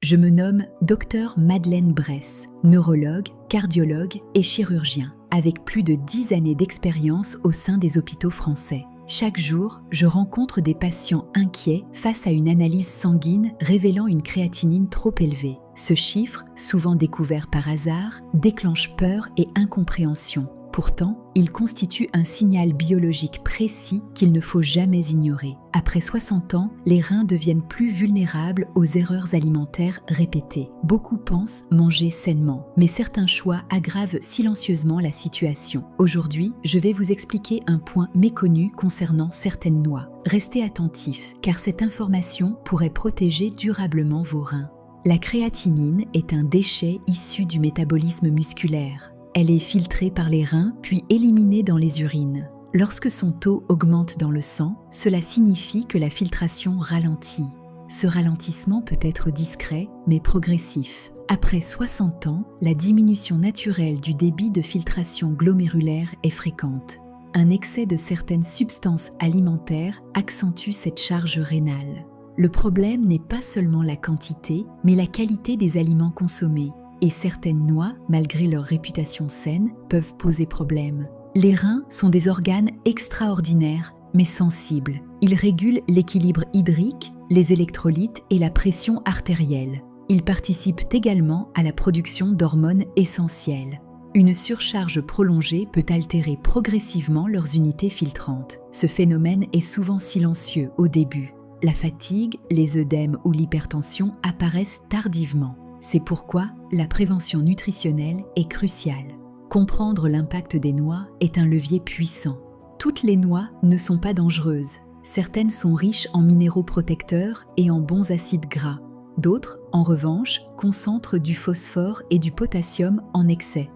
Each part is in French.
Je me nomme Dr Madeleine Bress, neurologue, cardiologue et chirurgien, avec plus de 10 années d'expérience au sein des hôpitaux français. Chaque jour, je rencontre des patients inquiets face à une analyse sanguine révélant une créatinine trop élevée. Ce chiffre, souvent découvert par hasard, déclenche peur et incompréhension. Pourtant, il constitue un signal biologique précis qu'il ne faut jamais ignorer. Après 60 ans, les reins deviennent plus vulnérables aux erreurs alimentaires répétées. Beaucoup pensent manger sainement, mais certains choix aggravent silencieusement la situation. Aujourd'hui, je vais vous expliquer un point méconnu concernant certaines noix. Restez attentifs, car cette information pourrait protéger durablement vos reins. La créatinine est un déchet issu du métabolisme musculaire. Elle est filtrée par les reins puis éliminée dans les urines. Lorsque son taux augmente dans le sang, cela signifie que la filtration ralentit. Ce ralentissement peut être discret mais progressif. Après 60 ans, la diminution naturelle du débit de filtration glomérulaire est fréquente. Un excès de certaines substances alimentaires accentue cette charge rénale. Le problème n'est pas seulement la quantité, mais la qualité des aliments consommés. Et certaines noix, malgré leur réputation saine, peuvent poser problème. Les reins sont des organes extraordinaires, mais sensibles. Ils régulent l'équilibre hydrique, les électrolytes et la pression artérielle. Ils participent également à la production d'hormones essentielles. Une surcharge prolongée peut altérer progressivement leurs unités filtrantes. Ce phénomène est souvent silencieux au début. La fatigue, les œdèmes ou l'hypertension apparaissent tardivement. C'est pourquoi la prévention nutritionnelle est cruciale. Comprendre l'impact des noix est un levier puissant. Toutes les noix ne sont pas dangereuses. Certaines sont riches en minéraux protecteurs et en bons acides gras. D'autres, en revanche, concentrent du phosphore et du potassium en excès.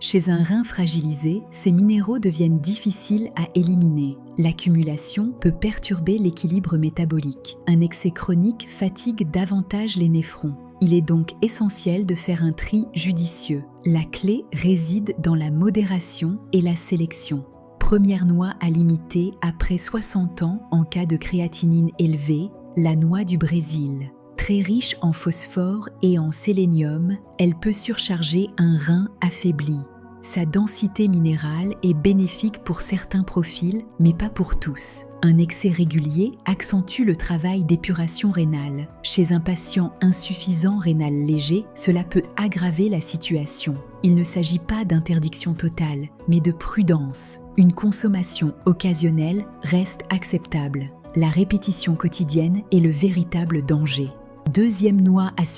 Chez un rein fragilisé, ces minéraux deviennent difficiles à éliminer. L'accumulation peut perturber l'équilibre métabolique. Un excès chronique fatigue davantage les néphrons. Il est donc essentiel de faire un tri judicieux. La clé réside dans la modération et la sélection. Première noix à limiter après 60 ans en cas de créatinine élevée, la noix du Brésil. Très riche en phosphore et en sélénium, elle peut surcharger un rein affaibli. Sa densité minérale est bénéfique pour certains profils, mais pas pour tous. Un excès régulier accentue le travail d'épuration rénale. Chez un patient insuffisant rénal léger, cela peut aggraver la situation. Il ne s'agit pas d'interdiction totale, mais de prudence. Une consommation occasionnelle reste acceptable. La répétition quotidienne est le véritable danger. Deuxième noix à